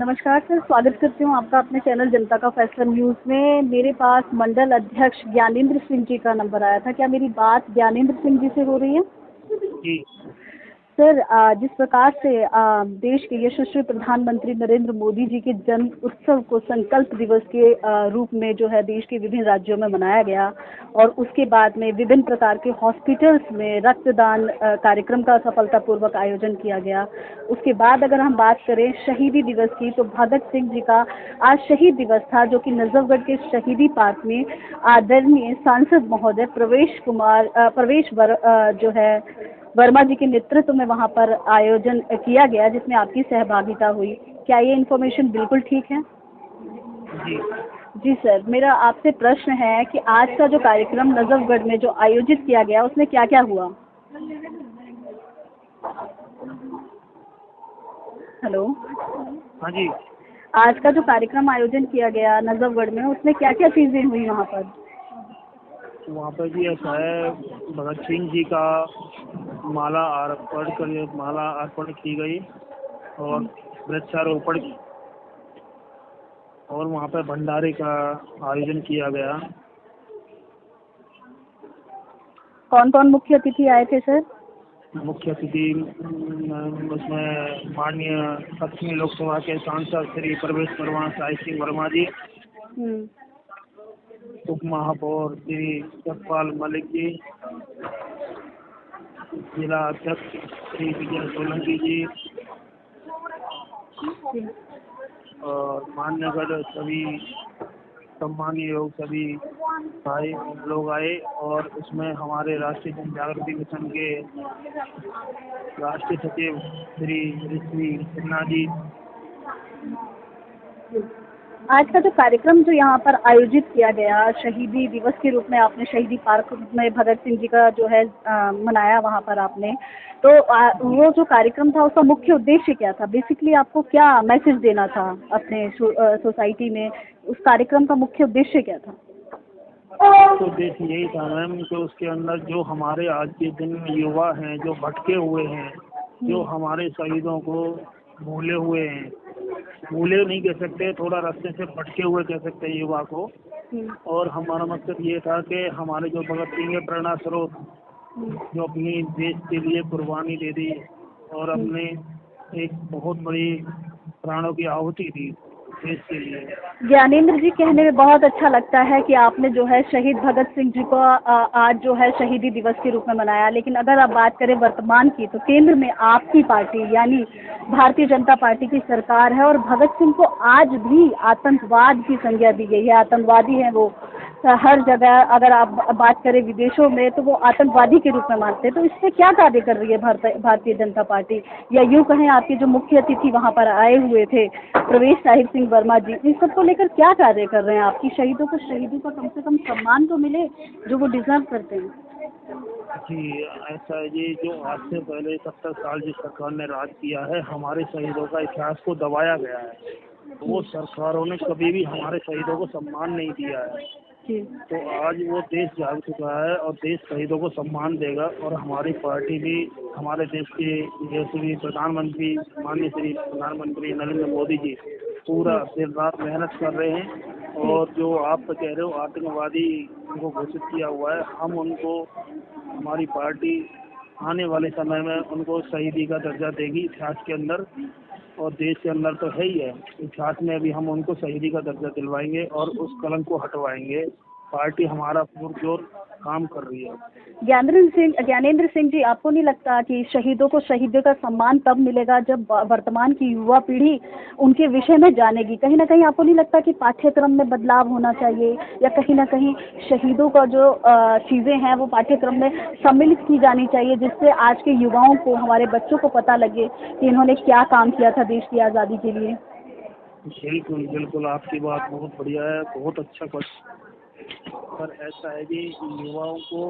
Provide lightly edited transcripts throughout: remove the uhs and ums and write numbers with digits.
नमस्कार सर, स्वागत करती हूँ आपका अपने चैनल जनता का फैसला न्यूज़ में। मेरे पास मंडल अध्यक्ष ज्ञानेंद्र सिंह जी का नंबर आया था। क्या मेरी बात ज्ञानेंद्र सिंह जी से हो रही है? जी सर, जिस प्रकार से देश के यशस्वी प्रधानमंत्री नरेंद्र मोदी जी के जन्म उत्सव को संकल्प दिवस के रूप में जो है देश के विभिन्न राज्यों में मनाया गया और उसके बाद में विभिन्न प्रकार के हॉस्पिटल्स में रक्तदान कार्यक्रम का सफलतापूर्वक आयोजन किया गया। उसके बाद अगर हम बात करें शहीदी दिवस की, तो भगत सिंह जी का आज शहीद दिवस था, जो कि नजफगढ़ के शहीदी पार्क में आदरणीय सांसद महोदय जो है वर्मा जी के नेतृत्व में वहां पर आयोजन किया गया, जिसमें आपकी सहभागिता हुई। क्या ये इन्फॉर्मेशन बिल्कुल ठीक है? जी जी सर, मेरा आपसे प्रश्न है कि आज का जो कार्यक्रम नजफगढ़ में जो आयोजित किया गया उसमें क्या क्या हुआ? हेलो। हाँ जी। आज का जो कार्यक्रम आयोजन किया गया नजफगढ़ में, उसमें क्या क्या चीजें हुई वहाँ पर? वहाँ पर जी ऐसा है, भगत सिंह जी का माला अर्पण की गई और वृक्षारोपण और वहाँ पर भंडारे का आयोजन किया गया। कौन कौन मुख्य अतिथि आए थे सर? मुख्य अतिथि उसमें माननीय 7वीं लोकसभा के सांसद श्री प्रवेश वर्मा, साई सिंह वर्मा जी, उप महापौर श्री सतपाल मलिक जी, जिला अध्यक्ष श्री विजय सोलंकी जी और मान्यगढ़ सभी सम्मानीय लोग, सभी भाई लोग आए। और उसमें हमारे राष्ट्रीय जन जागृति मिशन के राष्ट्रीय सचिव श्री ऋषि सिन्हा जी। आज का जो कार्यक्रम जो यहाँ पर आयोजित किया गया शहीदी दिवस के रूप में, आपने शहीदी पार्क में भगत सिंह जी का जो है मनाया वहाँ पर आपने, तो वो जो कार्यक्रम था उसका मुख्य उद्देश्य क्या था? बेसिकली आपको क्या मैसेज देना था अपने सोसाइटी में? उस कार्यक्रम का मुख्य उद्देश्य क्या था? तो उद्देश्य यही था मैम कि उसके अंदर जो हमारे आज के दिन में युवा हैं, जो भटके हुए हैं, जो हमारे शहीदों को भूले हुए हैं, भूले नहीं कह सकते, थोड़ा रास्ते से भटके हुए कह सकते हैं युवा को। और हमारा मकसद ये था कि हमारे जो भगत सिंह है प्रेरणा स्रोत, जो अपनी देश के लिए कुर्बानी दे दी और अपने एक बहुत बड़ी प्राणों की आहुति दी देश के लिए। ज्ञानेंद्र जी, कहने में बहुत अच्छा लगता है कि आपने जो है शहीद भगत सिंह जी को आज जो है शहीदी दिवस के रूप में मनाया, लेकिन अगर आप बात करें वर्तमान की, तो केंद्र में आपकी पार्टी यानी भारतीय जनता पार्टी की सरकार है और भगत सिंह को आज भी आतंकवाद की संज्ञा दी गई है। आतंकवादी हैं वो, हर जगह अगर आप बात करें विदेशों में तो वो आतंकवादी के रूप में मानते हैं। तो इससे क्या कार्य कर रही है भारतीय जनता पार्टी, या यूँ कहें आपके जो मुख्य अतिथि वहाँ पर आए हुए थे प्रवेश साहिब सिंह वर्मा जी, इन सबको लेकर क्या कार्य कर रहे हैं? आपकी शहीदों का कम से कम सम्मान तो मिले जो वो डिजर्व करते हैं। जी ऐसा है जी, जो आज से पहले 70 साल जिस सरकार ने राज किया है, हमारे शहीदों का इतिहास को दबाया गया है। वो सरकारों ने कभी भी हमारे शहीदों को सम्मान नहीं दिया है। तो आज वो देश जाग चुका है और देश शहीदों को सम्मान देगा। और हमारी पार्टी भी हमारे देश के यशस्वी प्रधानमंत्री माननीय श्री प्रधानमंत्री नरेंद्र मोदी जी पूरा दिन रात मेहनत कर रहे हैं। और जो आप कह रहे हो आतंकवादी उनको घोषित किया हुआ है, हम उनको, हमारी पार्टी आने वाले समय में उनको शहीदी का दर्जा देगी इतिहास के अंदर, और देश के अंदर तो है ही है, इतिहास में भी हम उनको शहीदी का दर्जा दिलवाएंगे और उस कलंक को हटवाएंगे। पार्टी हमारा पुरजोर काम कर रही है। ज्ञानेंद्र सिंह जी, आपको नहीं लगता कि शहीदों को शहीदों का सम्मान तब मिलेगा जब वर्तमान की युवा पीढ़ी उनके विषय में जानेगी? कहीं ना कहीं आपको नहीं लगता कि पाठ्यक्रम में बदलाव होना चाहिए, या कहीं ना कहीं शहीदों का जो चीज़ें हैं वो पाठ्यक्रम में सम्मिलित की जानी चाहिए, जिससे आज के युवाओं को, हमारे बच्चों को पता लगे कि इन्होंने क्या काम किया था देश की आज़ादी के लिए? बिल्कुल बिल्कुल, आपकी बात बहुत बढ़िया है, बहुत अच्छा क्वेश्चन। पर ऐसा है कि युवाओं को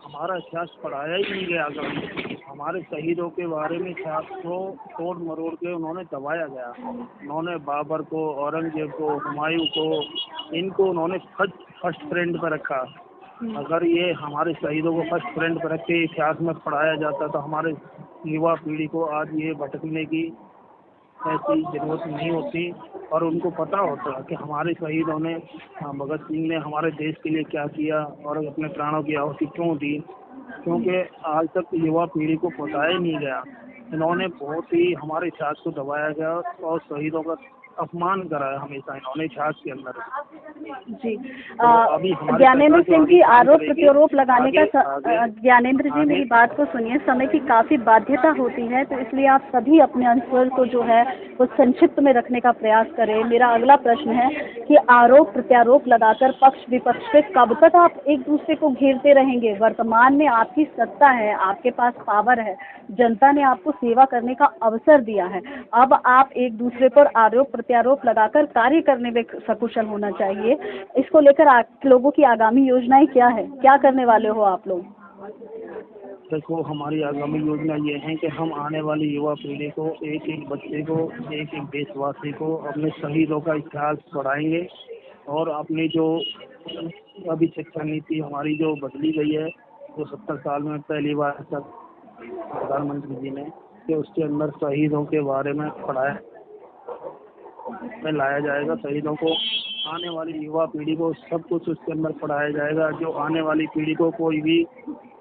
हमारा इतिहास पढ़ाया ही नहीं गया। कभी हमारे शहीदों के बारे में इतिहास को तोड़ मरोड़ के उन्होंने दबाया गया। उन्होंने बाबर को, औरंगजेब को, हुमायूं को, इनको उन्होंने फर्स्ट फ्रेंड पर रखा। अगर ये हमारे शहीदों को फर्स्ट फ्रेंड पर रख के इतिहास में पढ़ाया जाता तो हमारे युवा पीढ़ी को आज ये भटकने की ऐसी जरूरत नहीं होती और उनको पता होता कि हमारे शहीदों ने भगत सिंह ने हमारे देश के लिए क्या किया और अपने प्राणों की आहुति क्यों दी, क्योंकि आज तक युवा पीढ़ी को पता ही नहीं गया। इन्होंने बहुत ही हमारे इतिहास को दबाया गया और शहीदों का अपमान करा है हमेशा इन्होंने इतिहास के अंदर। जी तो अभी हमारी ज्ञानेंद्र सरकार जो सिंह आगे जी, काम आरोप करेगी, प्रत्यारोप लगाने का आगे ज्ञानेंद्र जी, आगे मेरी बात को सुनिए। समय की काफ़ी बाध्यता होती है, तो इसलिए आप सभी अपने अंतर को जो है वो संक्षिप्त में रखने का प्रयास करें। मेरा अगला प्रश्न है कि आरोप प्रत्यारोप लगाकर पक्ष विपक्ष पे कब तक आप एक दूसरे को घेरते रहेंगे? वर्तमान में आपकी सत्ता है, आपके पास पावर है, जनता ने आपको सेवा करने का अवसर दिया है। अब आप एक दूसरे पर आरोप प्रत्यारोप लगाकर कार्य करने में सकुशल होना चाहिए। इसको लेकर आप लोगों की आगामी योजनाएं क्या है? क्या करने वाले हो आप लोग? देखो, हमारी आगामी योजना ये है कि हम आने वाली युवा पीढ़ी को, एक एक बच्चे को, एक एक देशवासी को अपने शहीदों का इतिहास पढ़ाएंगे और अपनी जो अभी शिक्षा नीति हमारी जो बदली गई है, जो 70 साल में पहली बार तक प्रधानमंत्री जी ने, कि उसके अंदर शहीदों के बारे में पढ़ाया में लाया जाएगा। शहीदों को, आने वाली युवा पीढ़ी को सब कुछ उसके अंदर पढ़ाया जाएगा, जो आने वाली पीढ़ी को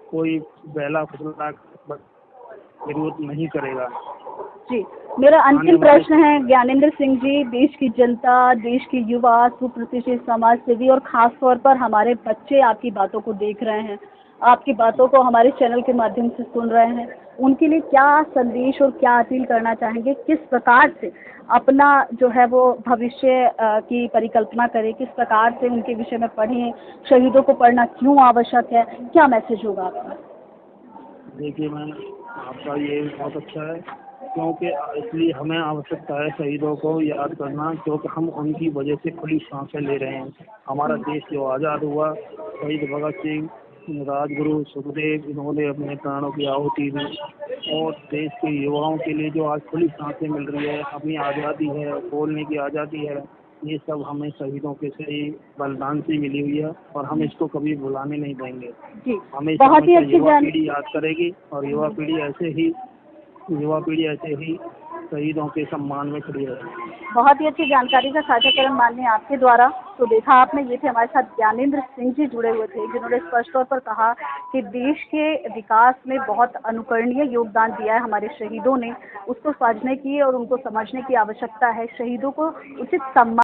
कोई बहला फुसला जरूरत नहीं करेगा। जी, मेरा अंतिम प्रश्न है ज्ञानेंद्र सिंह जी, देश की जनता, देश के युवा, सुप्रतिष्ठित समाज सेवी और खास तौर पर हमारे बच्चे आपकी बातों को देख रहे हैं, आपकी बातों को हमारे चैनल के माध्यम से सुन रहे हैं, उनके लिए क्या संदेश और क्या अपील करना चाहेंगे? किस प्रकार से अपना जो है वो भविष्य की परिकल्पना करें, किस प्रकार से उनके विषय में पढ़ें, शहीदों को पढ़ना क्यों आवश्यक है, क्या मैसेज होगा आपका? देखिए मैम, आपका ये बहुत अच्छा है, क्योंकि इसलिए हमें आवश्यकता है शहीदों को याद करना, क्योंकि हम उनकी वजह से खुली सांसें ले रहे हैं। हमारा देश जो आज़ाद हुआ, शहीद भगत सिंह, राजगुरु, सुखदेव, इन्होंने अपने प्राणों की आहुति दी और देश के युवाओं के लिए जो आज खुली सांसें मिल रही है, अपनी आज़ादी है, बोलने की आज़ादी है, ये सब हमें शहीदों के से बलिदान से मिली हुई है और हम इसको कभी भुलाने नहीं देंगे। जी, हमेशा बहुत ही हमेशा अच्छी युवा पीढ़ी याद करेगी और युवा पीढ़ी ऐसे ही शहीदों के सम्मान में खड़ी रहेगी। बहुत ही अच्छी जानकारी का साझाकरण माननीय आपके द्वारा। तो देखा आपने, ये थे हमारे साथ ज्ञानेंद्र सिंह जी जुड़े हुए थे, जिन्होंने स्पष्ट तौर पर कहा कि देश के विकास में बहुत अनुकरणीय योगदान दिया है हमारे शहीदों ने। उसको समझने की और उनको समझने की आवश्यकता है। शहीदों को उचित सम्मान